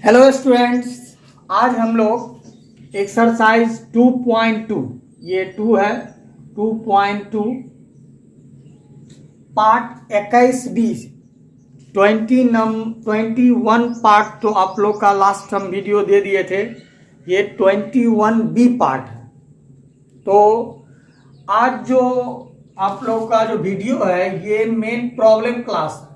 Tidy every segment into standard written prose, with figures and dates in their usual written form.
Hello students, आज हम लोग एक्सरसाइज 2.2 ये 2 है 2.2 पार्ट 21 21 पार्ट तो आप लोग का लास्ट हम वीडियो दे दिए थे। ये 21B पार्ट है। तो आज जो आप लोग का जो वीडियो है ये मेन प्रॉब्लम क्लास है।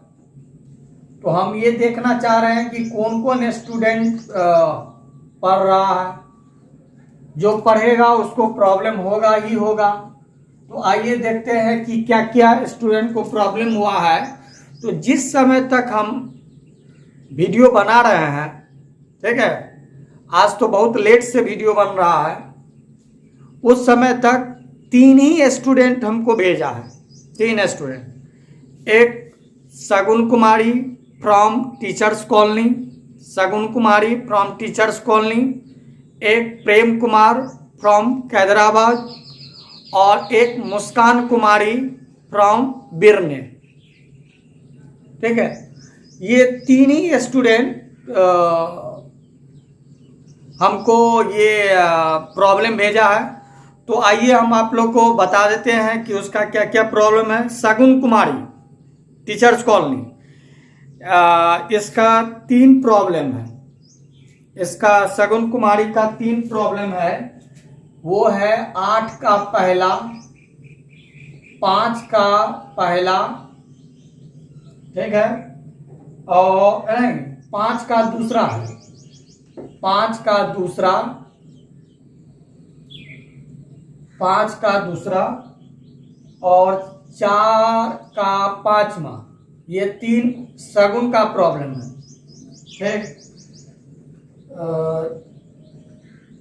तो हम ये देखना चाह रहे हैं कि कौन कौन स्टूडेंट पढ़ रहा है। जो पढ़ेगा उसको प्रॉब्लम होगा ही होगा। तो आइए देखते हैं कि क्या क्या स्टूडेंट को प्रॉब्लम हुआ है। तो जिस समय तक हम वीडियो बना रहे हैं, ठीक है, आज तो बहुत लेट से वीडियो बन रहा है, उस समय तक 3 ही स्टूडेंट हमको भेजा है। 3 स्टूडेंट, एक Shagun Kumari from teachers colony, Shagun Kumari from teachers colony, एक प्रेम कुमार फ्रॉम कैदराबाद और एक मुस्कान कुमारी फ्रॉम बिरने। ठीक है, ये 3 ही स्टूडेंट हमको ये प्रॉब्लम भेजा है। तो आइए हम आप लोग को बता देते हैं कि उसका क्या क्या प्रॉब्लम है। शगुन कुमारी टीचर्स कॉलोनी, इसका 3 प्रॉब्लम है। इसका शगुन कुमारी का 3 प्रॉब्लम है। वो है 8 का पहला, 5 का पहला, ठीक है, और नहीं 5 का दूसरा है, 5 का दूसरा, 5 का दूसरा और 4 का पांचवा। ये 3 शगुन का प्रॉब्लम है। ठीक,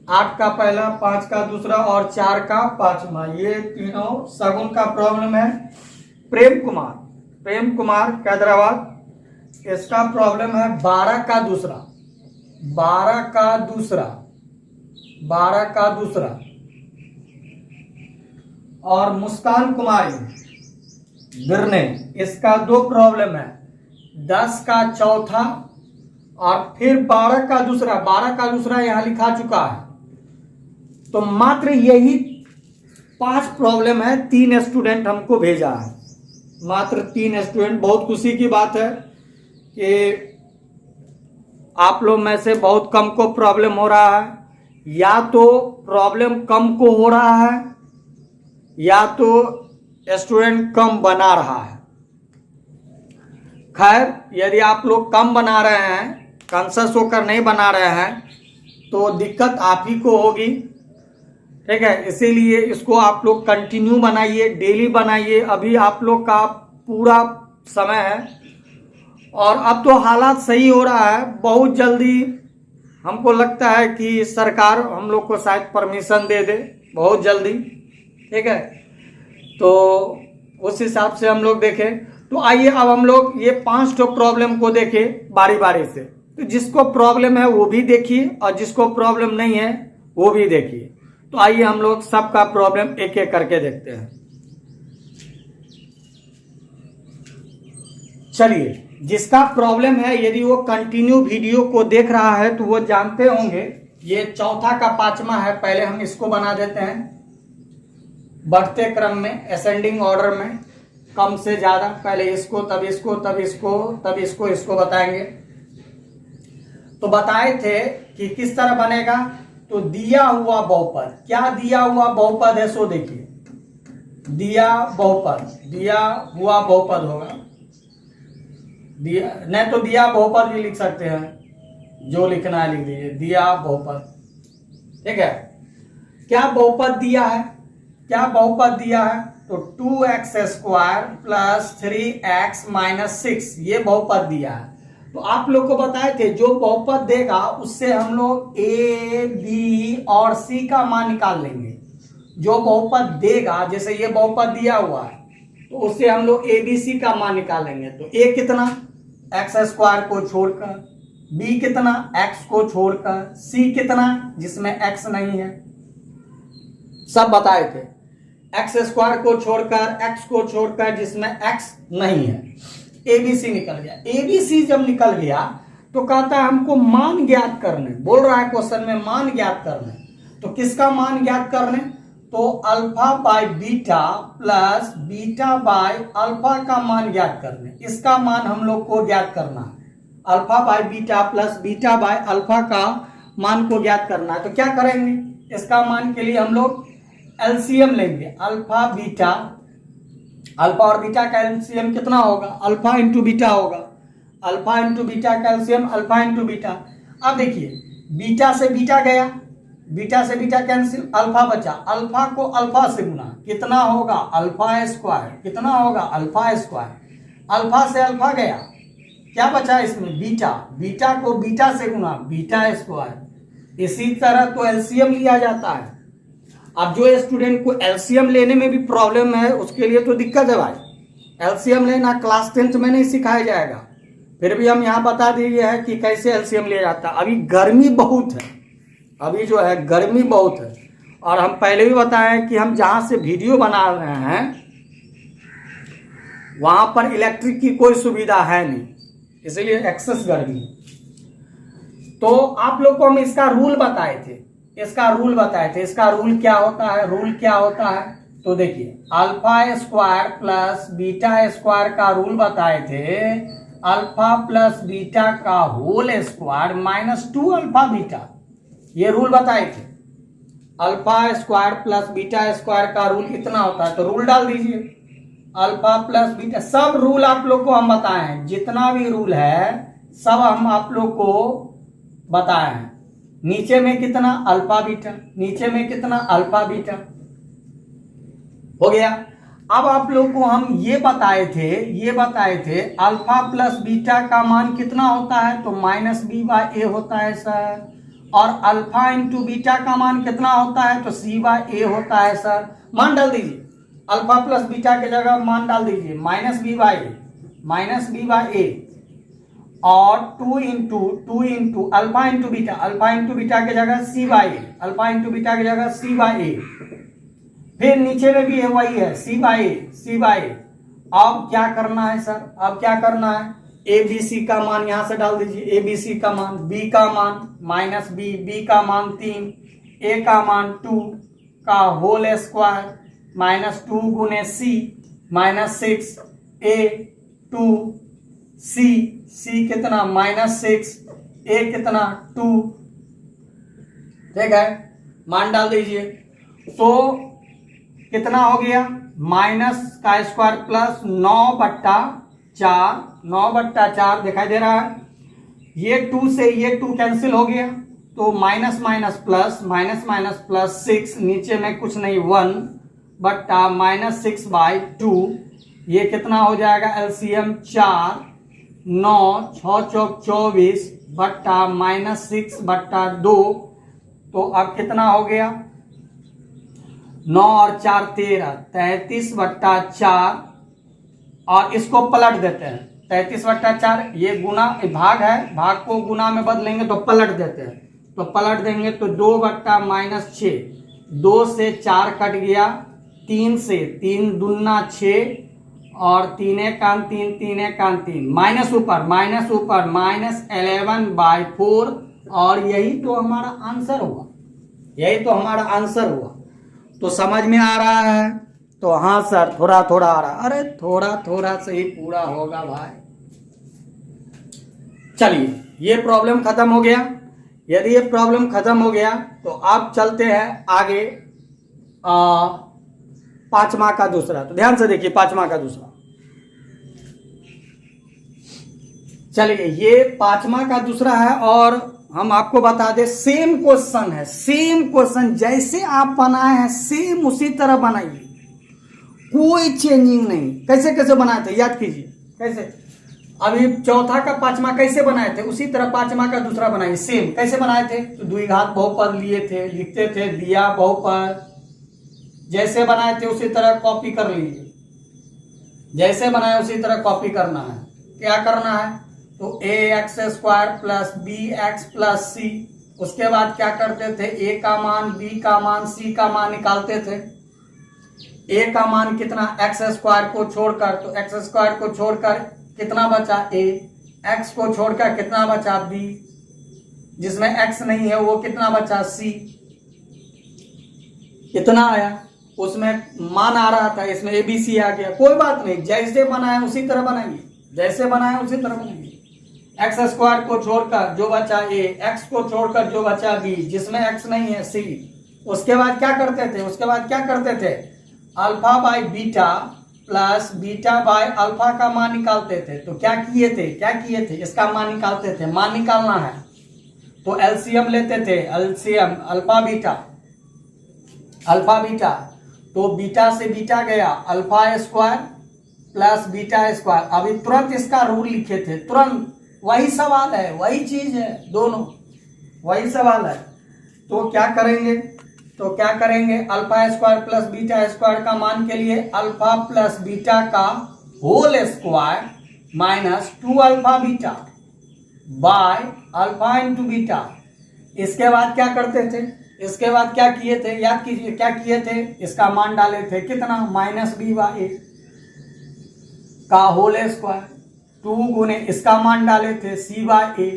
8 का पहला, 5 का दूसरा और 4 का पांचवा, ये तीनों शगुन का प्रॉब्लम है। प्रेम कुमार कैदराबाद, इसका प्रॉब्लम है 12 का दूसरा, 12 का दूसरा, 12 का दूसरा। और मुस्कान कुमारी बिरने, इसका 2 प्रॉब्लम है, 10 का चौथा और फिर 12 का दूसरा। 12 का दूसरा यहां लिखा चुका है। तो मात्र यही 5 प्रॉब्लम है। 3 स्टूडेंट हमको भेजा है, मात्र 3 स्टूडेंट। बहुत खुशी की बात है कि आप लोग में से बहुत कम को प्रॉब्लम हो रहा है। या तो प्रॉब्लम कम को हो रहा है या तो स्टूडेंट कम बना रहा है। खैर, यदि आप लोग कम बना रहे हैं, कॉन्शियस होकर नहीं बना रहे हैं, तो दिक्कत आप ही को होगी। ठीक है, इसीलिए इसको आप लोग कंटिन्यू बनाइए, डेली बनाइए। अभी आप लोग का पूरा समय है और अब तो हालात सही हो रहा है। बहुत जल्दी हमको लगता है कि सरकार हम लोग को शायद परमिशन दे दे, बहुत जल्दी। ठीक है, तो उस हिसाब से हम लोग देखें। तो आइए अब हम लोग ये 5 प्रॉब्लम को देखें बारी बारी से। तो जिसको प्रॉब्लम है वो भी देखिए और जिसको प्रॉब्लम नहीं है वो भी देखिए। तो आइए हम लोग सबका प्रॉब्लम एक एक करके देखते हैं। चलिए, जिसका प्रॉब्लम है, यदि वो कंटिन्यू वीडियो को देख रहा है तो वो जानते होंगे। ये चौथा का पांचवा है। पहले हम इसको बना देते हैं बढ़ते क्रम में, असेंडिंग ऑर्डर में, कम से ज्यादा। पहले इसको, तब इसको, तब इसको, तब इसको, इसको बताएंगे। तो बताए थे कि किस तरह बनेगा। तो दिया हुआ बहुपद, क्या दिया हुआ बहुपद है सो देखिए। दिया बहुपद, दिया हुआ बहुपद होगा। दिया नहीं तो दिया बहुपद भी लिख सकते हैं, जो लिखना है लिख दीजिए, दिया बहुपद। ठीक है, क्या बहुपद दिया है, क्या बहुपद दिया है। तो 2x² प्लस 3x माइनस 6, ये बहुपद दिया है। तो आप लोग को बताए थे जो बहुपद देगा उससे हम लोग a, b और c का मान निकाल लेंगे। जो बहुपद देगा, जैसे ये बहुपद दिया हुआ है, तो उससे हम लोग a, b, c का मान निकालेंगे। तो a कितना, x² को छोड़कर, b कितना, x को छोड़कर, c कितना, जिसमें x नहीं है, सब बताए थे। x² को छोड़कर, x को छोड़कर, जिसमें x नहीं है। ABC निकल गया। ABC जब निकल गया तो कहता है हमको मान ज्ञात करने, बोल रहा है क्वेश्चन में मान ज्ञात करने। तो किसका मान ज्ञात करने? तो alpha by beta plus beta by alpha का मान ज्ञात करने। इसका मान हम लोग को ज्ञात करना है। Alpha by beta plus beta by alpha का मान को ज्ञात करना है। तो क्या करेंगे? इसका मान के लिए हम लोग एलसीएम लेंगे। अल्फा बीटा, अल्फा और बीटा का एलसीएम कितना होगा? अल्फा इंटू बीटा होगा। अल्फा इंटू बीटा का एलसीएम अल्फा इंटू बीटा। अब देखिए बीटा से बीटा गया, बीटा से बीटा कैंसिल, अल्फा बचा। अल्फा को अल्फा से गुना कितना होगा? Alpha square. कितना होगा? Alpha square. अल्फा से अल्फा गया, क्या बचा इसमें? बीटा। बीटा को बीटा से गुना बीटा स्क्वायर। इसी तरह तो एलसीएम लिया जाता है। अब जो स्टूडेंट को एलसीएम लेने में भी प्रॉब्लम है उसके लिए तो दिक्कत है भाई। एलसीएम लेना क्लास 10th में नहीं सिखाया जाएगा, फिर भी हम यहाँ बता दिए है कि कैसे एलसीएम लिया जाता है। अभी गर्मी बहुत है, अभी जो है गर्मी बहुत है, और हम पहले भी बताए कि हम जहाँ से वीडियो बना रहे हैं वहाँ पर इलेक्ट्रिक की कोई सुविधा है नहीं, इसलिए एक्सेस गर्मी। तो आप लोग को हम इसका रूल बताए थे, इसका रूल बताए थे। इसका रूल क्या होता है? रूल क्या होता है? तो देखिए alpha square plus beta square का रूल बताए थे। अल्फा प्लस बीटा का whole square minus 2 alpha beta, ये रूल बताए थे। Alpha square plus beta square का रूल इतना होता है, तो रूल डाल दीजिए। अल्फा प्लस बीटा, सब रूल आप लोग को हम बताए हैं, जितना भी रूल है सब हम आप लोग को बताए हैं। नीचे में कितना? अल्फा बीटा, नीचे में कितना? Alpha beta. हो गया। अब आप लोग को हम ये बताए थे अल्फा प्लस बीटा का मान कितना होता है? तो माइनस बी बाय ए होता है सर। और अल्फा इंटू बीटा का मान कितना होता है? तो सी बाय ए होता है सर। मान डाल दीजिए, अल्फा प्लस बीटा की जगह मान डाल दीजिए माइनस बी बाय ए, और 2 इंटू अल्फा इंटू बीटा की जगह सी बाय ए, अल्फा इंटू बीटा की जगह सी बाय ए। फिर नीचे में भी है वही है, सी बाय ए। अब क्या करना है सर? अब क्या करना है? ए बी सी का मान यहां से डाल दीजिए। ए बी सी का मान, बी का मान माइनस बी का मान 3, ए का मान 2 का होल स्क्वायर माइनस 2 गुने सी माइनस 6, ए 2 सी कितना? माइनस 6, ए कितना? 2। ठीक है, मान डाल दीजिए। तो कितना हो गया? माइनस का स्क्वायर प्लस 9/4 दिखाई दे रहा है। ये 2 से ये 2 कैंसिल हो गया, तो माइनस माइनस प्लस 6, नीचे में कुछ नहीं 1/- माइनस 6/2। ये कितना हो जाएगा? एलसीएम 4, 9, 6 चौक 24 बट्टा माइनस 6/2। तो अब कितना हो गया? 9 और 4 13, 33/4। और इसको पलट देते हैं, 33/4 ये गुना भाग है, भाग को गुना में बदलेंगे तो पलट देते हैं। तो पलट देंगे तो 2/-6, 2 से 4 कट गया, 3 से 3 दूना 6, और 3 एकान 3, माइनस ऊपर -11/4। और यही तो हमारा आंसर हुआ। तो समझ में आ रहा है? तो हाँ सर, थोड़ा थोड़ा आ रहा। अरे थोड़ा से ही पूरा होगा भाई। चलिए, ये प्रॉब्लम खत्म हो गया। यदि ये प्रॉब्लम खत्म हो गया तो आप चलते हैं आगे 5वां का दूसरा। तो ध्यान से देखिए 5वां का दूसरा। चलिए, ये 5वां का दूसरा है, और हम आपको बता दें सेम क्वेश्चन जैसे आप बनाए हैं सेम उसी तरह बनाइए, कोई चेंजिंग नहीं। कैसे बनाए थे याद कीजिए। कैसे? अभी चौथा का 5वां कैसे बनाए थे उसी तरह 5वां का दूसरा बनाइए। सेम कैसे बनाए थे? तो द्विघात बहुपद लिए थे, लिखते थे दिया बहुपद, जैसे बनाए थे उसी तरह कॉपी कर लीजिए। जैसे बनाए उसी तरह कॉपी करना है। क्या करना है? तो ax² plus bx plus c। उसके बाद क्या करते थे? a का मान, b का मान, c का मान निकालते थे। a का मान कितना? x² को छोड़कर, तो x² को छोड़कर कितना बचा? a। x को छोड़कर कितना बचा b, जिसमें x नहीं है वो कितना बचा c, इतना आया। उसमें मान आ रहा था, इसमें ABC आ गया। कोई बात नहीं, जैसे बनाए उसी तरह बनाएंगे, जैसे बनाए उसी तरह बनाएंगे। एक्स स्क्वायर को छोड़कर जो बचा a, x को छोड़कर जो बचा b, जिसमें x नहीं है c। उसके बाद क्या करते थे, alpha by beta plus beta by alpha का मान निकालते थे। तो क्या किए थे, इसका मान निकालते थे। मान निकालना है तो एलसीएम लेते थे, एलसीएम अल्फा बीटा, तो बीटा से बीटा गया, alpha square plus beta square. अभी तुरंत इसका रूल लिखे थे, तुरंत वही सवाल है, वही चीज है, दोनों वही सवाल है। तो क्या करेंगे, alpha square plus beta square का मान के लिए अल्फा प्लस बीटा का whole square minus 2 alpha beta by alpha into beta. इसके बाद क्या करते थे, इसके बाद क्या किए थे, याद कीजिए क्या किए थे, इसका मान डाले थे कितना, माइनस बी बाई ए का होल स्क्वायर, 2 गुने इसका मान डाले थे सी बाई ए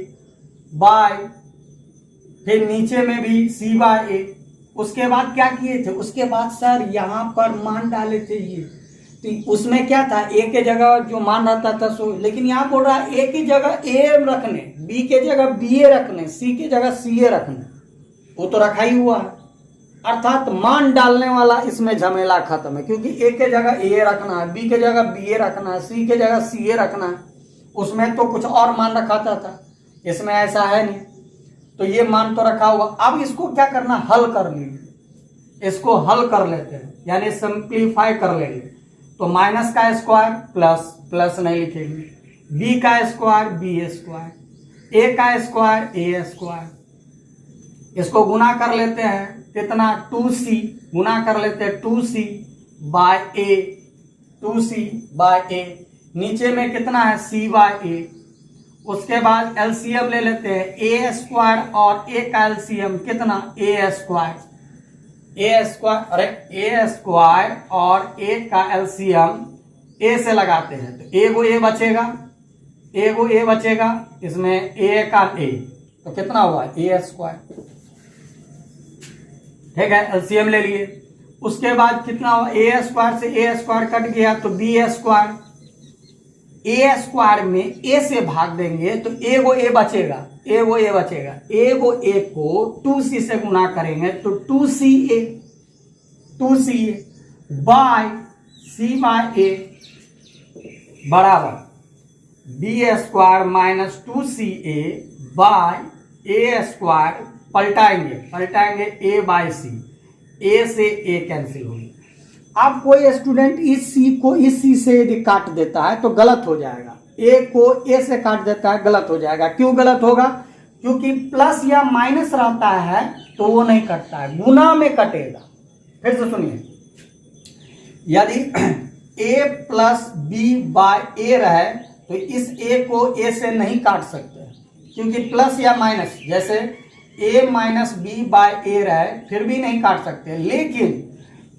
बाय, फिर नीचे में भी सी बाई ए। उसके बाद क्या किए थे, उसके बाद सर यहां पर मान डाले थे ये, तो उसमें क्या था, ए के जगह जो मान रहता था सो, लेकिन यहाँ बोल रहा है ए की जगह ए रखने, बी के जगह बी ए रखने, सी की जगह सी ए रखने, वो तो रखा ही हुआ है। अर्थात मान डालने वाला इसमें झमेला खत्म है, क्योंकि ए के जगह ए रखना है, बी के जगह बी ए रखना है, सी के जगह सी ए रखना है। उसमें तो कुछ और मान रखाता था, इसमें ऐसा है नहीं। तो ये मान तो रखा हुआ। अब इसको क्या करना, हल कर लीजिए, इसको हल कर लेते हैं, यानी सिंप्लीफाई कर लेंगे। तो माइनस का स्क्वायर प्लस नहीं लिखेंगे, बी का स्क्वायर बी स्क्वायर, ए का स्क्वायर ए स्क्वायर, इसको गुना कर लेते हैं कितना, 2c, गुना कर लेते हैं 2c बाय ए, 2c बाय ए, नीचे में कितना है c बाय ए। उसके बाद एलसीएम ले लेते हैं, ए स्क्वायर और ए का एलसीएम कितना, ए स्क्वायर, अरे ए स्क्वायर और ए का एलसीएम ए से लगाते हैं, तो ए बचेगा, इसमें ए का ए, तो कितना हुआ ए स्क्वायर, ठीक है, एलसीएम ले लिए। उसके बाद कितना हुआ, ए स्क्वायर से ए स्क्वायर कट गया तो बी स्क्वायर, ए स्क्वायर में ए से भाग देंगे तो एगो ए बचेगा, एगो ए को 2c से गुना करेंगे तो 2ca bye c by a बराबर b square minus 2ca by a square, पलटाएंगे ए बाय सी, ए से ए कैंसिल होगी। अब कोई स्टूडेंट इस सी को इस सी से यदि काट देता है तो गलत हो जाएगा, ए को ए से काट देता है गलत हो जाएगा। क्यों गलत होगा, क्योंकि प्लस या माइनस रहता है तो वो नहीं कटता है, गुना में कटेगा। फिर से सुनिए, यदि ए प्लस बी बाय ए रहे तो इस ए को ए से नहीं काट सकते, क्योंकि प्लस या माइनस, जैसे ए माइनस बी बाय ए रहे फिर भी नहीं काट सकते, लेकिन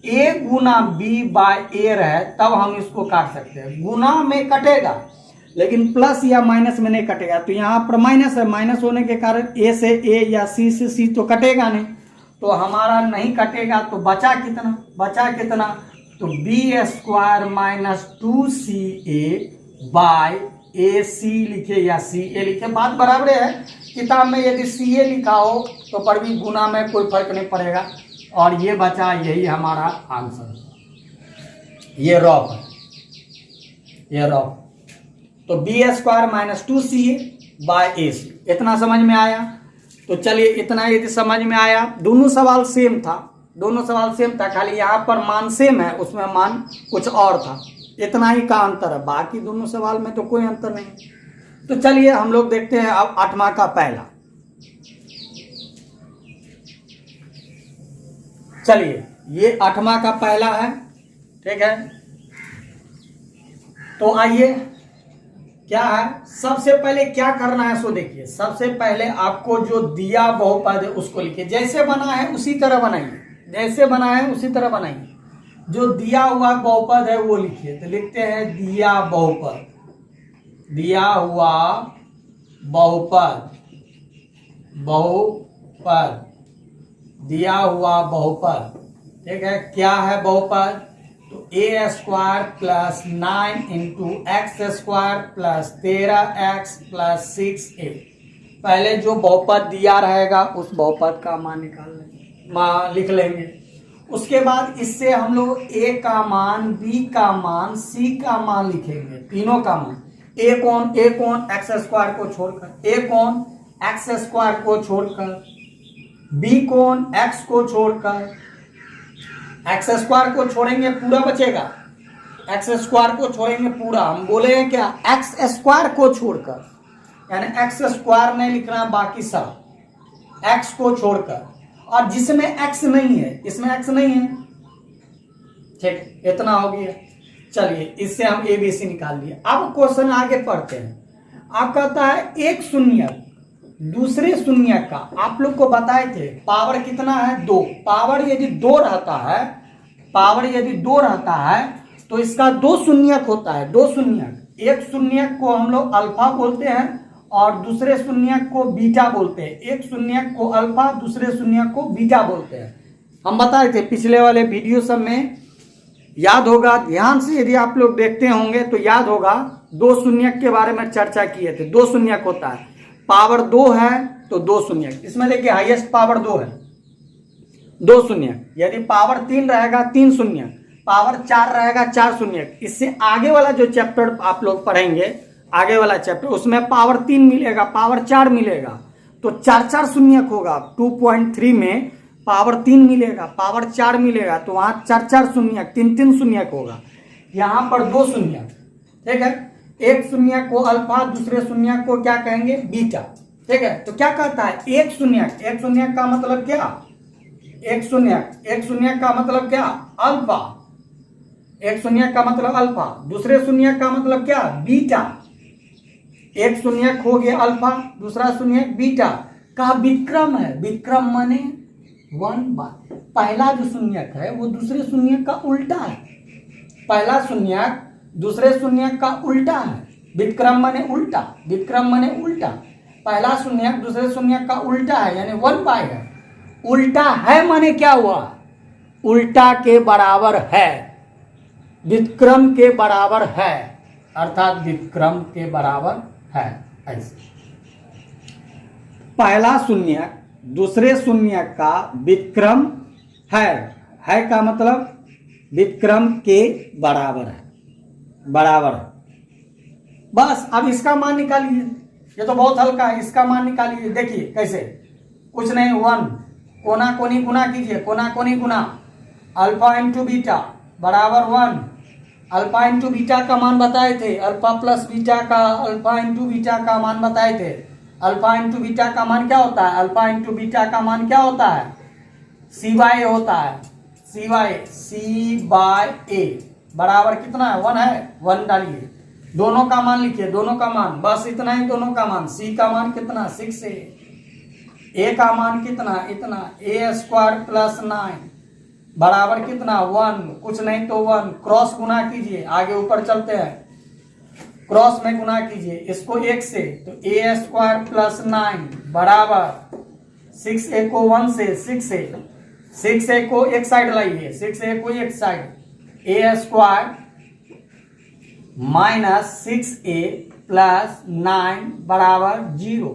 ए गुना बी बाय ए रहे तब हम इसको काट सकते हैं, गुना में कटेगा लेकिन प्लस या माइनस में नहीं कटेगा। तो यहाँ पर माइनस है, माइनस होने के कारण ए से ए या सी से सी तो कटेगा नहीं, तो हमारा नहीं कटेगा। तो बचा कितना, तो b square minus 2ca by a c लिखे या सी ए लिखे, बात बराबर है। किताब में यदि सी ए लिखा हो तो पर भी गुना में कोई फर्क नहीं पड़ेगा, और ये बचा, यही हमारा आंसर। ये रॉफ है, तो b square minus 2ca by a c, इतना समझ में आया। तो चलिए, इतना यदि समझ में आया, दोनों सवाल सेम था, खाली यहाँ पर मान सेम है, उसमें मान कुछ और था, इतना ही का अंतर है, बाकी दोनों सवाल में तो कोई अंतर नहीं। तो चलिए हम लोग देखते हैं अब 8वां का पहला। चलिए, ये 8वां का पहला है, ठीक है। तो आइए, क्या है, सबसे पहले क्या करना है सो देखिए। सबसे पहले आपको जो दिया बहुपद है उसको लिखिए, जैसे बना है उसी तरह बनाइए, जो दिया हुआ बहुपद है वो लिखिए। तो लिखते हैं दिया बहुपद, दिया हुआ बहुपद दिया हुआ बहुपद, ठीक है। क्या है बहुपद? तो a square plus 9 into x square plus 13x plus 6a। पहले जो बहुपद दिया रहेगा उस बहुपद का मान निकाल लेंगे, लिख लेंगे। उसके बाद इससे हम लोग a का मान, b का मान, c का मान लिखेंगे, तीनों का मान। a कौन एक्स स्क्वायर को छोड़कर, a कौन एक्स स्क्वायर को छोड़कर, b कौन x को छोड़कर, एक्स स्क्वायर को छोड़ेंगे पूरा बचेगा, एक्स स्क्वायर को छोड़ेंगे पूरा, हम बोले हैं क्या, एक्स स्क्वायर को छोड़कर, यानी एक्स स्क्वायर नहीं लिखना, बाकी सब एक्स को छोड़कर, और जिसमें एक्स नहीं है, इसमें एक्स नहीं है, ठीक, इतना हो गया। चलिए इससे हम ABC निकाल लिए। अब क्वेश्चन आगे पढ़ते हैं। आप कहता है एक शून्यक दूसरे शून्यक का, आप लोग को बताए थे पावर कितना है, 2। पावर यदि 2 रहता है तो इसका 2 शून्यक होता है, 2 शून्यक। एक शून्यक को हम लोग अल्फा बोलते हैं और दूसरे शून्यक को बीटा बोलते हैं। एक शून्यक को अल्फा, दूसरे शून्यक को बीटा बोलते हैं। हम बताए थे पिछले वाले वीडियो सब में, याद होगा, ध्यान से यदि आप लोग देखते होंगे तो याद होगा, 2 शून्यक के बारे में चर्चा किए थे। 2 शून्यक होता है, पावर 2 है तो 2 शून्यक। इसमें देखिए हाईएस्ट पावर 2 है, 2 शून्यक। यदि पावर 3 रहेगा 3 शून्यक, पावर 4 रहेगा 4 शून्यक। इससे आगे वाला जो चैप्टर आप लोग पढ़ेंगे, आगे वाला चैप्टर, उसमें पावर 3 मिलेगा, पावर 4 मिलेगा, तो 4 शून्यक होगा। 2.3 में पावर 3 मिलेगा, पावर 4 मिलेगा, तो वहां 4 शून्यक, 3 शून्यक होगा। यहाँ पर 2 शून्यक, ठीक है। एक शून्यक को अल्फा, दूसरे शून्यक को क्या कहेंगे, बीटा, ठीक है। तो क्या कहता है, एक शून्यक का मतलब क्या, एक शून्यक का मतलब क्या, अल्फा। एक शून्यक का मतलब अल्फा, दूसरे शून्यक का मतलब क्या, बीटा। एक शून्यक हो गया अल्फा, दूसरा शून्यक बीटा का विक्रम है। विक्रम माने 1/, पहला जो शून्यक है वो दूसरे शून्यक का उल्टा है। पहला शून्यक दूसरे शून्यक का उल्टा है। विक्रम माने उल्टा, विक्रम माने उल्टा। पहला शून्यक दूसरे शून्यक का उल्टा है, यानी 1/, है। उल्टा है माने क्या हुआ, उल्टा के बराबर है, विक्रम के बराबर है, अर्थात विक्रम के बराबर है। ऐसे पहला शून्यक दूसरे शून्यक का विक्रम है का मतलब विक्रम के बराबर है, बराबर है। बस अब इसका मान निकालिए, ये तो बहुत हल्का है, इसका मान निकालिए। देखिए कैसे, कुछ नहीं, 1, कोना कोनी गुना कीजिए, कोना कोनी गुना, अल्फा इंटू बीटा बराबर 1। अल्फा इंटू बीटा का मान बताए थे, अल्फा प्लस बीटा का, अल्फा इंटू बीटा का मान बताए थे। अल्फा इंटू बीटा का मान क्या होता है, अल्फा इंटू बीटा का मान क्या होता है, C/A होता है, C/A बराबर कितना है, 1 है, 1 डालिए। दोनों का मान लिखिए, दोनों का मान, बस इतना ही, दोनों का मान। C का मान कितना, 6A। A का मान कितना, इतना, A स्क्वायर प्लस 9 बराबर कितना, 1, कुछ नहीं तो 1। क्रॉस गुना कीजिए, आगे ऊपर चलते हैं, क्रॉस में गुना कीजिए इसको 1 से, तो A स्क्वायर प्लस 9 बराबर 6A को 1 से, 6A को एक साइड लाइए, 6A को एक side, A square minus 6A plus 9 बराबर 0।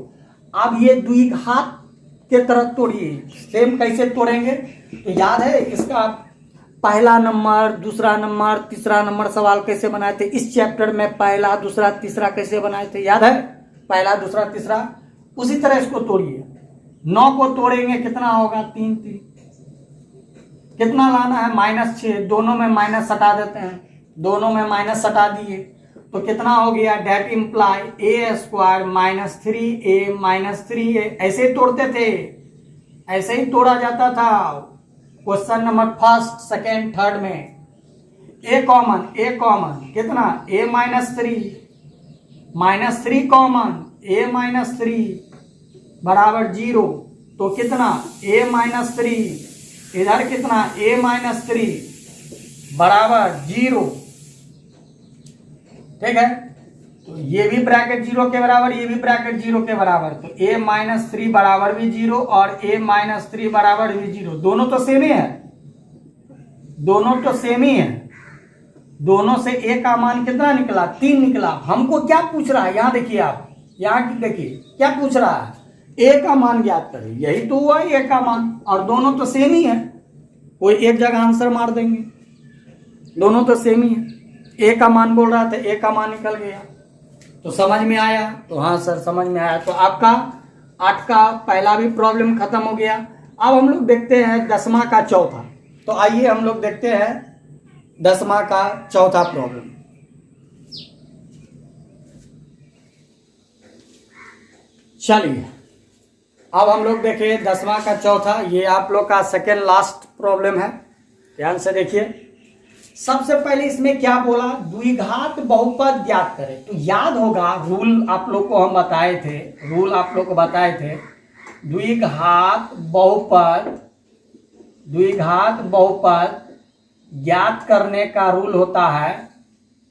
अब ये द्विघात के तरह तोड़िए। सेम कैसे तोड़ेंगे, तो याद है इसका पहला नंबर, दूसरा नंबर, तीसरा नंबर सवाल कैसे बनाए थे इस चैप्टर में, पहला दूसरा तीसरा कैसे बनाए थे, याद है, पहला दूसरा तीसरा। उसी तरह इसको तोड़िए। 9 को तोड़ेंगे कितना होगा, 3 3, कितना लाना है, -6। दोनों में माइनस सटा देते हैं, दोनों में माइनस सटा दिए तो कितना हो गया, that imply A square minus 3A minus 3A। ऐसे ही तोड़ते थे, ऐसे ही तोड़ा जाता था क्वेश्चन नंबर 1, 2, 3 में। A कॉमन कितना, A minus 3 common, A minus 3 बराबर 0, तो कितना, A माइनस 3, इधर कितना, A माइनस 3 बराबर 0, ठीक है। तो ये भी ब्रैकेट 0 के बराबर, ये भी ब्रैकेट 0 के बराबर, तो a-3 बराबर भी 0 और a-3 बराबर भी 0। दोनों तो सेम ही है, दोनों तो सेम ही है। दोनों से a का मान कितना निकला? 3 निकला। हमको क्या पूछ रहा है? यहाँ देखिए, आप यहाँ देखिए क्या पूछ रहा है, a का मान ज्ञात करें। यही तो हुआ a का मान, और दोनों तो सेम ही है, कोई एक जगह आंसर मार देंगे, दोनों तो सेम ही है। a का मान बोल रहा था, a का मान निकल गया। तो समझ में आया? तो हाँ सर समझ में आया। तो आपका 8 का पहला भी प्रॉब्लम खत्म हो गया। अब हम लोग देखते हैं 10वां का चौथा। तो आइए हम लोग देखते हैं 10वां का चौथा प्रॉब्लम। चलिए अब हम लोग देखिए 10वां का चौथा, ये आप लोग का सेकेंड लास्ट प्रॉब्लम है। ध्यान से देखिए। सबसे पहले इसमें क्या बोला? द्विघात बहुपद ज्ञात करें। तो याद होगा रूल आप लोग को हम बताए थे, रूल आप लोग को बताए थे। द्विघात बहुपद ज्ञात करने का रूल होता है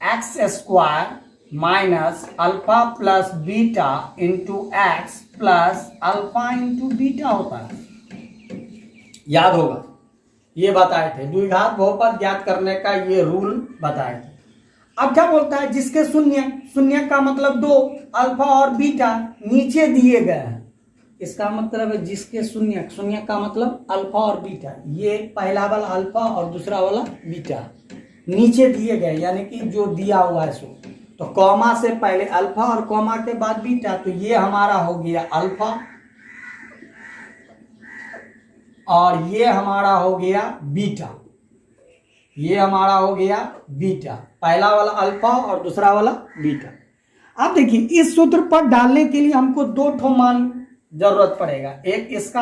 x² minus alpha plus beta into x plus alpha into beta होता है। याद होगा, ये बताए थे। द्विघात बहुपद ज्ञात करने का ये रूल बताए थे। अब क्या बोलता है? जिसके शून्य का मतलब 2, अल्फा और बीटा नीचे दिए गए हैं। इसका मतलब है जिसके शून्य का मतलब अल्फा और बीटा, ये पहला वाला अल्फा और दूसरा वाला बीटा नीचे दिए गए, यानी कि जो दिया हुआ है सो। तो कॉमा से पहले अल्फा और कॉमा के बाद बीटा, तो ये हमारा हो गया अल्फा और ये हमारा हो गया बीटा, ये हमारा हो गया बीटा। पहला वाला अल्फा और दूसरा वाला बीटा। अब देखिए इस सूत्र पर डालने के लिए हमको 2 ठो मान जरूरत पड़ेगा, एक इसका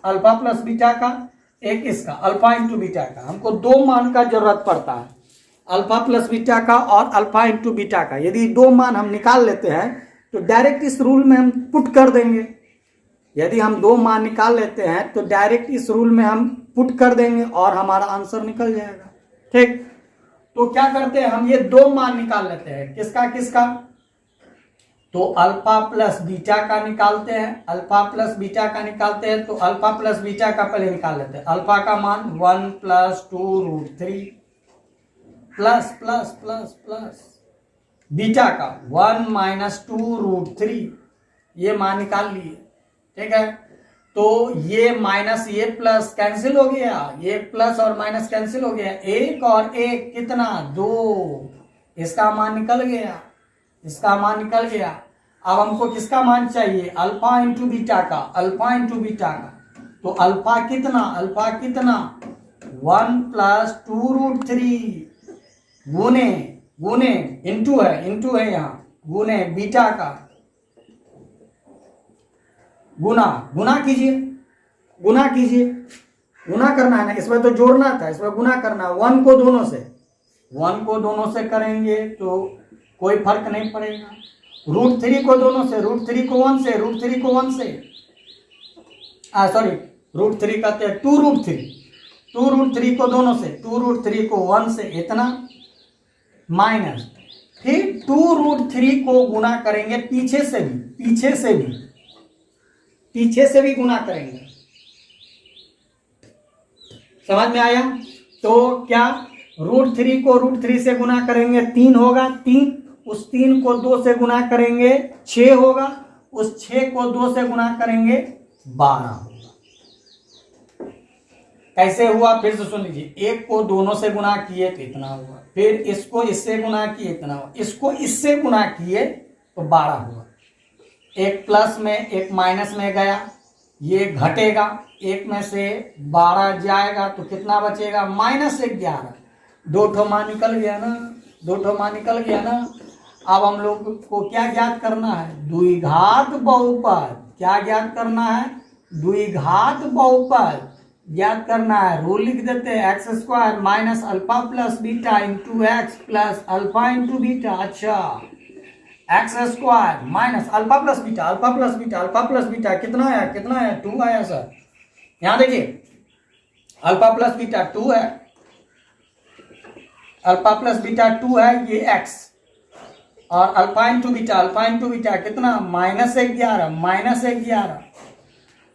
अल्फा प्लस बीटा का, एक इसका अल्फा इंटू बीटा का। हमको 2 मान का जरूरत पड़ता है, अल्फा प्लस बीटा का और अल्फा इंटू बीटा का। यदि 2 मान हम निकाल लेते हैं तो डायरेक्ट इस रूल में हम पुट कर देंगे। यदि हम 2 मान निकाल लेते हैं तो डायरेक्ट इस रूल में हम पुट कर देंगे और हमारा आंसर निकल जाएगा। ठीक, तो क्या करते हैं हम? ये 2 मान निकाल लेते हैं। किसका किसका? तो अल्फा प्लस बीटा का निकालते हैं, अल्फा प्लस बीटा का निकालते हैं। तो अल्फा प्लस बीटा का पहले निकाल लेते हैं। अल्फा का मान 1 + 2√3 plus plus plus plus beta का 1 - 2√3, ये मान निकाल लिए। ठीक है, तो ये माइनस ये प्लस कैंसिल हो गया, ये प्लस और माइनस कैंसिल हो गया। 1 और 1 कितना? 2। इसका मान निकल गया, इसका मान निकल गया। अब हमको किसका मान चाहिए? अल्फा इंटू बीटा का, अल्फा इंटू बीटा का। तो अल्फा कितना? अल्फा कितना? 1 + 2√3 गुने इंटू है यहाँ, गुने बीटा का, गुना कीजिए, गुना करना है ना, इसमें तो जोड़ना था, इसमें गुना करना। 1 को दोनों से करेंगे तो कोई फर्क नहीं पड़ेगा। √3 को दोनों से, √3 को 1 से, √3 को 1 से, सॉरी √3 कहते हैं 2√3 को दोनों से, 2√3 को 1 से, इतना माइनस, फिर 2√3 को गुना करेंगे पीछे से भी गुना करेंगे। समझ में आया? तो क्या √3 को √3 से गुना करेंगे 3 होगा, 3, उस 3 को 2 से गुना करेंगे 6 होगा, उस 6 को 2 से गुना करेंगे 12 होगा। कैसे हुआ? फिर से सुन लीजिए। 1 को दोनों से गुना किए तो इतना हुआ, फिर इसको इससे गुना किए इतना हुआ, इसको इससे गुना किए तो 12 हुआ। एक प्लस में एक माइनस में गया, ये घटेगा, 1 में से 12 जाएगा तो कितना बचेगा? -11। 2 ठो मान निकल गया ना। अब हम लोग को क्या ज्ञात करना है? द्विघात बहुपद। क्या ज्ञात करना है? द्विघात बहुपद ज्ञात करना है। रूल लिख देते हैं, x² minus alpha plus beta into x plus alpha into beta. अच्छा, x² minus alpha plus beta कितना आया? 2 आया सर। यहां देखिए, अल्फा प्लस बीटा 2 है, अल्फा प्लस बीटा 2 है, ये x और अल्फा इंटू बीटा कितना -11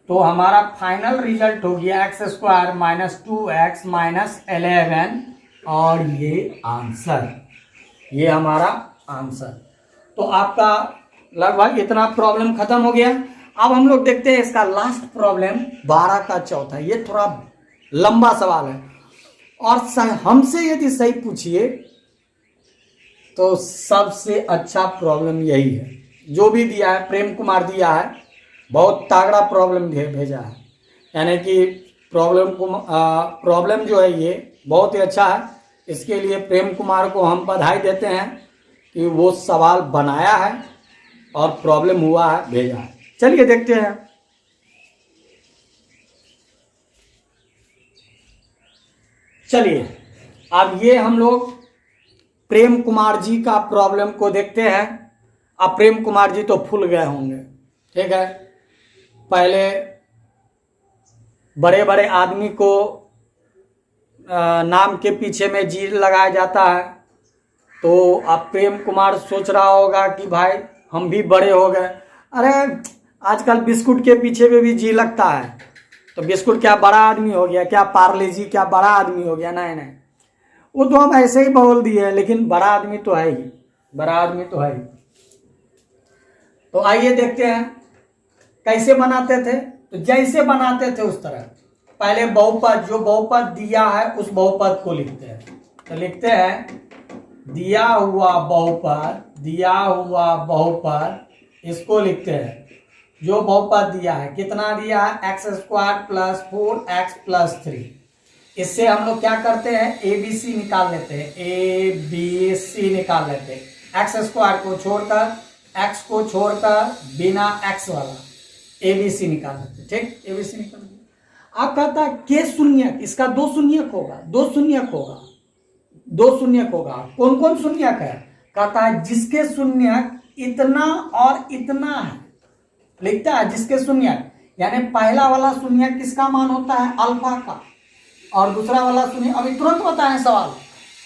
तो हमारा फाइनल रिजल्ट हो गया x² - 2x - 11 और ये आंसर, ये हमारा आंसर। तो आपका लगभग इतना प्रॉब्लम खत्म हो गया। अब हम लोग देखते हैं इसका लास्ट प्रॉब्लम 12 का चौथा। ये थोड़ा लंबा सवाल है और हमसे यदि सही पूछिए तो सबसे अच्छा प्रॉब्लम यही है जो भी दिया है। प्रेम कुमार दिया है, बहुत तगड़ा प्रॉब्लम भेजा है, यानी कि प्रॉब्लम जो है ये बहुत ही अच्छा है। इसके लिए प्रेम कुमार को हम बधाई देते हैं कि वो सवाल बनाया है और प्रॉब्लम हुआ है, भेजा है। चलिए देखते हैं। चलिए अब ये हम लोग प्रेम कुमार जी का प्रॉब्लम को देखते हैं। अब प्रेम कुमार जी तो फूल गए होंगे, ठीक है। पहले बड़े बड़े आदमी को नाम के पीछे में जी लगाया जाता है, तो अब प्रेम कुमार सोच रहा होगा कि भाई हम भी बड़े हो गए। अरे आजकल बिस्कुट के पीछे में भी जी लगता है, तो बिस्कुट क्या बड़ा आदमी हो गया क्या? पार्ले जी क्या बड़ा आदमी हो गया? नहीं, वो तो हम ऐसे ही बोल दिए, लेकिन बड़ा आदमी तो है ही, बड़ा आदमी तो है ही। तो आइए देखते हैं कैसे बनाते थे। तो जैसे बनाते थे उस तरह पहले बहुपद, जो बहुपद दिया है उस बहुपद को लिखते हैं। तो लिखते हैं दिया हुआ बहुपद, इसको लिखते हैं। जो बहुपद दिया है, कितना दिया है? x² + 4x + 3। इससे हम लोग क्या करते हैं? ABC निकाल लेते हैं, ABC निकाल लेते हैं। x² को छोड़कर, x को छोड़कर, बिना x वाला ABC निकाल लेते हैं, ठीक। ABC निकाल लेते। अब कहता है के शून्यक, इसका दो शून्यक होगा, दो शून्यक होगा। कौन कौन शून्यक है? कहता है जिसके शून्यक इतना और इतना है, लिखता है जिसके शून्यक, यानी पहला वाला शून्यक किसका मान होता है? अल्फा का, और दूसरा वाला शून्यक अभी तुरंत बताएं सवाल।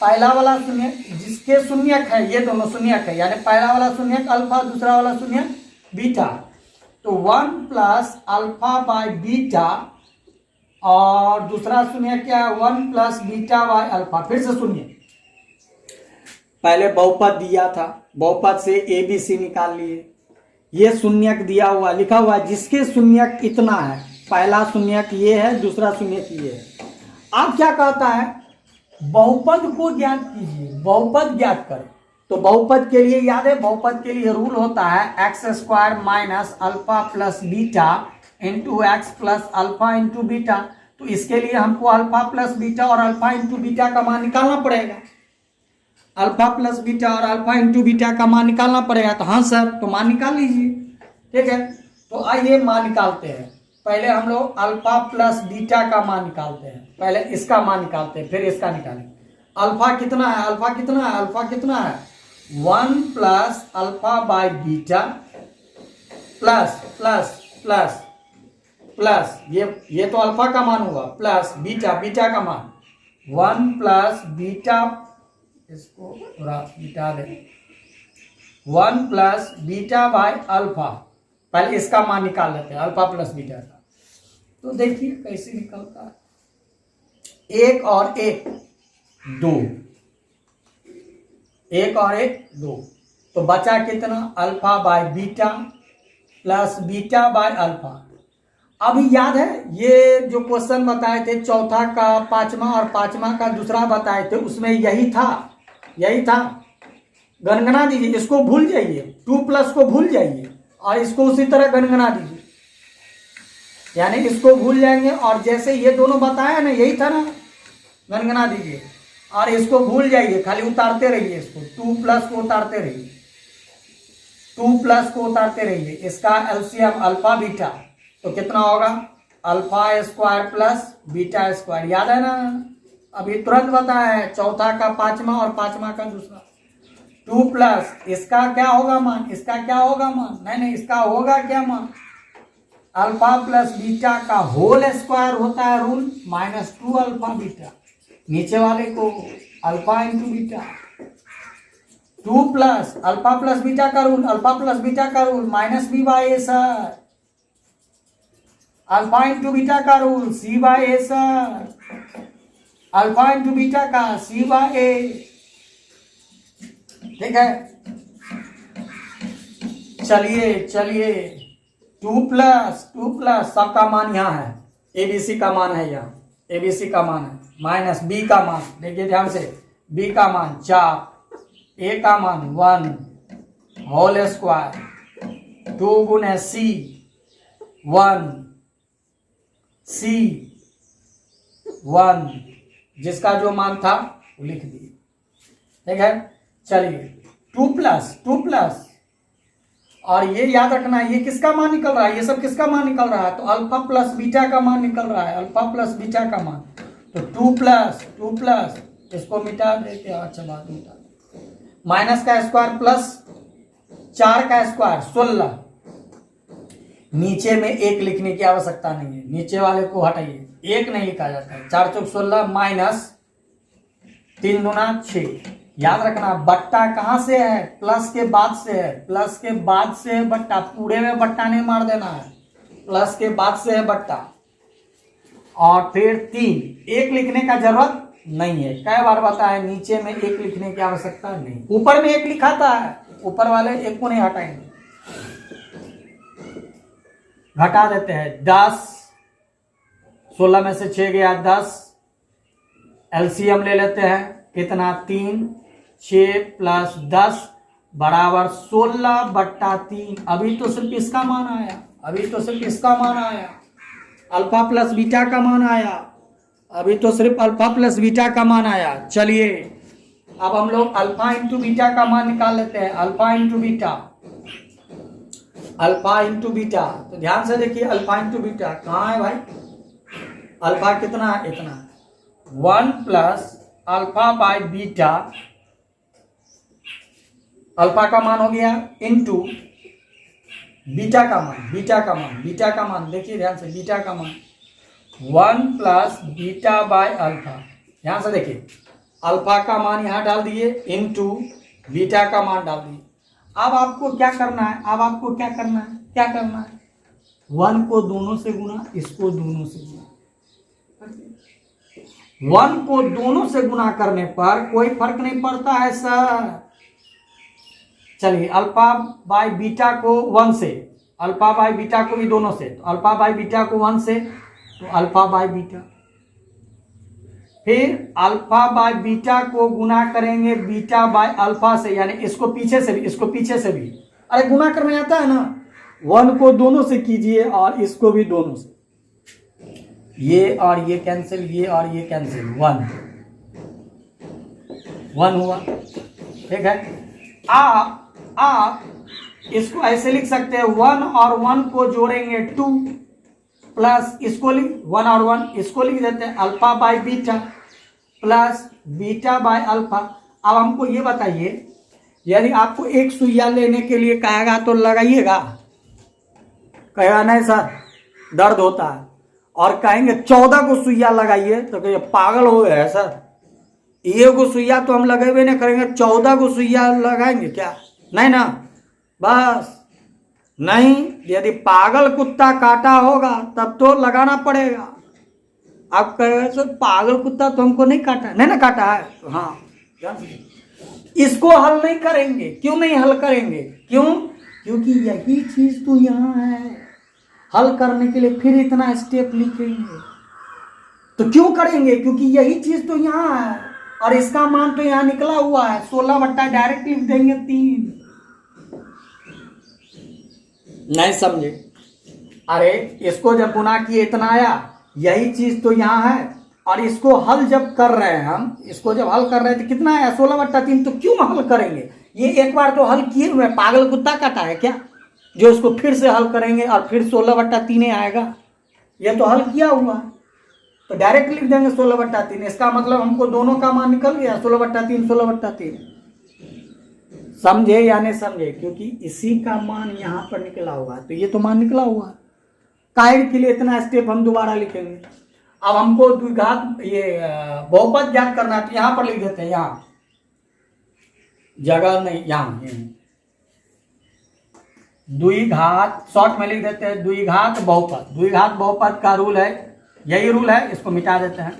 पहला वाला शून्यक जिसके शून्यक है, ये दोनों शून्यक है, यानी पहला वाला शून्यक अल्फा, दूसरा वाला शून्यक बीटा। तो 1 + α/बीटा, और दूसरा शून्य क्या है? 1 + β/α। फिर से सुनिए, पहले बहुपद दिया था, बहुपद से ABC निकाल लिए। ये शून्यक दिया हुआ, लिखा हुआ जिसके शून्यक इतना है, पहला शून्यक ये है, दूसरा शून्यक ये है। अब क्या कहता है? बहुपद को ज्ञात कीजिए, बहुपद ज्ञात करें। तो बहुपद के लिए याद है, बहुपद के लिए रूल होता है x² - α + beta into x + α into beta. तो इसके लिए हमको अल्फा प्लस बीटा और अल्फा इंटू बीटा का मान निकालना पड़ेगा। अल्फा प्लस बीटा और अल्फा इंटू बीटा का मान निकालना पड़ेगा। तो हाँ सर, तो मान निकाल लीजिए, ठीक है। तो आइए मान निकालते हैं। पहले हम लोग अल्फा प्लस बीटा का मान निकालते हैं, पहले इसका मान निकालते हैं, फिर इसका निकालेंगे। अल्फा कितना है? अल्फा कितना है? अल्फा कितना है? 1 + α/बीटा प्लस प्लस प्लस प्लस, ये तो अल्फा का मान हुआ, प्लस बीटा का मान 1 + बीटा, इसको थोड़ा मिटा दे, 1 + β/α। पहले इसका मान निकाल लेते हैं, अल्फा प्लस बीटा का। तो देखिए कैसे निकलता है। 1 और 1 2, 1 और 1 2, तो बचा कितना? α/बीटा प्लस β/α। अभी याद है ये जो क्वेश्चन बताए थे, चौथा का पांचवा और पांचवा का दूसरा बताए थे, उसमें यही था। गणगना दीजिए, इसको भूल जाइए, 2+ को भूल जाइए और इसको उसी तरह गणगना दीजिए, यानी इसको भूल जाएंगे और जैसे ये दोनों बताया ना, यही था ना, गणगना दीजिए और इसको भूल जाइए, खाली उतारते रहिए इसको, 2+ को उतारते रहिए, 2+ को उतारते रहिए। इसका एलसीएम अल्फा बीटा, तो कितना होगा? α² प्लस β², याद है ना? अभी तुरंत बताया है, चौथा का पांचवा और पांचवा का दूसरा। 2+ इसका क्या होगा मान? इसका क्या होगा मान? नहीं, इसका होगा क्या मान? अल्फा प्लस बीटा का होल स्क्वायर होता है रूल, -2 α बीटा, नीचे वाले को alpha into beta. 2 plus alpha plus beta का रूल, अल्फा प्लस बीटा का rule minus b by a sir, alpha into beta का rule c by a sir, alpha into beta का c by ए। ठीक है, चलिए 2 प्लस सबका मान यहाँ है, एबीसी का मान है, यहाँ एबीसी का मान है, माइनस बी का मान, देखिए ध्यान से, बी का मान 4, ए का मान 1 होल स्क्वायर 2 गुने सी 1 सी 1, जिसका जो मान था वो लिख दिए। ठीक है, चलिए 2 प्लस और ये याद रखना है, ये किसका मान निकल रहा है, ये सब किसका मान निकल रहा है, तो अल्फा प्लस बीटा का मान निकल रहा है, अल्फा प्लस बीटा का मान। तो 2 प्लस इसको मिटा देते हैं, अच्छा बात मिटा, माइनस का स्क्वायर प्लस 4 का स्क्वायर 16, नीचे में 1 लिखने की आवश्यकता नहीं है, नीचे वाले को हटाइए, 1 नहीं लिखा जाता है, 4 चौक 16 माइनस 3 दूना 6। याद रखना बट्टा कहां से है, प्लस के बाद से है, प्लस के बाद से है बट्टा, पूरे में बट्टा नहीं मार देना है, प्लस के बाद से है बट्टा। और फिर 3, 1 लिखने का जरूरत नहीं है, कई बार बताया नीचे में 1 लिखने की आवश्यकता नहीं, ऊपर में 1 लिखा था, ऊपर वाले 1 को नहीं हटाएंगे, घटा देते हैं 10, 16 में से 6 गया 10, एलसीएम ले लेते हैं, कितना 3, 6 प्लस 10 बराबर 16/3। अभी तो सिर्फ इसका मान आया, अभी तो सिर्फ इसका मान आया, अल्फा प्लस बीटा का मान आया, अभी तो सिर्फ अल्फा प्लस बीटा का मान आया। चलिए अब हम लोग अल्फा इंटू बीटा का मान निकाल लेते हैं, alpha into beta, alpha into beta. तो ध्यान से देखिए अल्फा इंटू बीटा कहाँ है भाई, अल्फा कितना है, इतना 1 plus alpha by beta, alpha का मान हो गया इंटू बीटा का मान, बीटा का मान देखिए ध्यान से, बीटा का मान 1 प्लस बीटा बाय अल्फा। ध्यान से देखिए अल्फा का मान यहां डाल दिए इंटू बीटा का मान डाल दिए। अब आपको क्या करना है, क्या करना है 1 को दोनों से गुना, इसको दोनों से गुना, 1 को दोनों से गुना करने पर कोई फर्क नहीं पड़ता है सर। चलिए अल्फा बाय बीटा को 1 से, अल्फा बाय बीटा को भी दोनों से, तो अल्फा बाय बीटा को 1 से तो अल्फा बाय बीटा, फिर अल्फा बाय बीटा को गुना करेंगे बीटा बाय अल्फा से, यानी इसको पीछे से भी, इसको पीछे से भी, अरे गुना करने आता है ना, 1 को दोनों से कीजिए और इसको भी दोनों से, ये और ये कैंसिल, ये और ये कैंसिल, 1 हुआ। ठीक है, आप इसको ऐसे लिख सकते हैं, 1 और 1 को जोड़ेंगे 2 प्लस इसको 1 और 1 इसको लिख देते हैं alpha by beta plus beta by alpha. अब हमको ये बताइए, यदि आपको एक सुइया लेने के लिए कहेगा तो लगाइएगा, कहेगा नहीं सर दर्द होता है, और कहेंगे 14 को सुइया लगाइए तो कहिए पागल हो गए सर, ये को सुइया तो हम लगेबे नहीं करेंगे, 14 को सुइया लगाएंगे क्या, नहीं ना, बस नहीं, यदि पागल कुत्ता काटा होगा तब तो लगाना पड़ेगा। आप कहेंगे सर पागल कुत्ता तो हमको नहीं काटा, नहीं ना काटा है, तो हाँ इसको हल नहीं करेंगे। क्यों नहीं हल करेंगे, क्योंकि यही चीज तो यहाँ है, हल करने के लिए फिर इतना स्टेप लिखेंगे, तो क्यों करेंगे, क्योंकि यही चीज तो यहाँ है और इसका मान तो यहाँ निकला हुआ है, 16 डायरेक्ट लिख देंगे 3। नहीं समझे, अरे इसको जब गुना किए इतना आया, यही चीज तो यहाँ है, और इसको हल जब कर रहे हैं हम, इसको जब हल कर रहे हैं तो कितना आया 16/3, तो क्यों हल करेंगे, ये एक बार तो हल किए हुए, पागल कुत्ता काटा है क्या जो इसको फिर से हल करेंगे और फिर 16/3 आएगा, ये तो हल किया हुआ, तो डायरेक्ट लिख देंगे 16/3। इसका मतलब हमको दोनों का मान निकल गया 16/3। समझे या नहीं समझे, क्योंकि इसी का मान यहाँ पर निकला हुआ, तो ये तो मान निकला हुआ, काहे के लिए इतना स्टेप हम दोबारा लिखेंगे। अब हमको द्विघात ये बहुपद ज्ञात करना है, तो यहाँ पर लिख देते हैं, यहाँ जगह नहीं, यहाँ द्विघात, शॉर्ट में लिख देते हैं द्विघात बहुपद। द्विघात बहुपद का रूल है, यही रूल है, इसको मिटा देते हैं।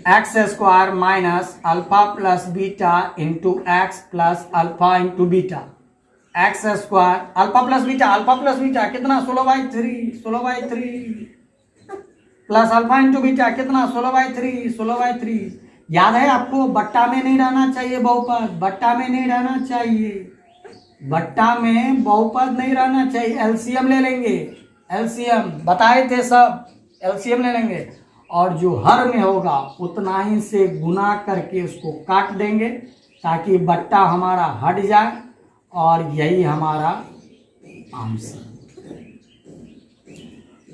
X square minus alpha plus beta into x plus alpha into beta. X square alpha plus beta कितना 16/3 प्लस अल्फा इंटू बीटा कितना 16/3। याद है आपको, बट्टा में नहीं रहना चाहिए बहुपद, बट्टा में नहीं रहना चाहिए, बट्टा में बहुपद नहीं रहना चाहिए। एलसीएम ले लेंगे, एलसीएम बताए थे सब, एलसीएम ले लेंगे और जो हर में होगा उतना ही से गुना करके उसको काट देंगे ताकि बट्टा हमारा हट जाए और यही हमारा आंसर।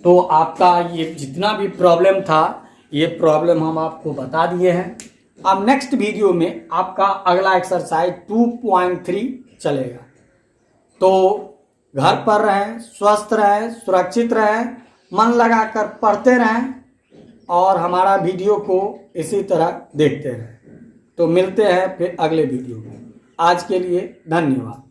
तो आपका ये जितना भी प्रॉब्लम था, ये प्रॉब्लम हम आपको बता दिए हैं। अब नेक्स्ट वीडियो में आपका अगला एक्सरसाइज 2.3 चलेगा। तो घर पर रहें, स्वस्थ रहें, सुरक्षित रहें, मन लगाकर पढ़ते रहें और हमारा वीडियो को इसी तरह देखते रहें। तो मिलते हैं फिर अगले वीडियो में। आज के लिए धन्यवाद।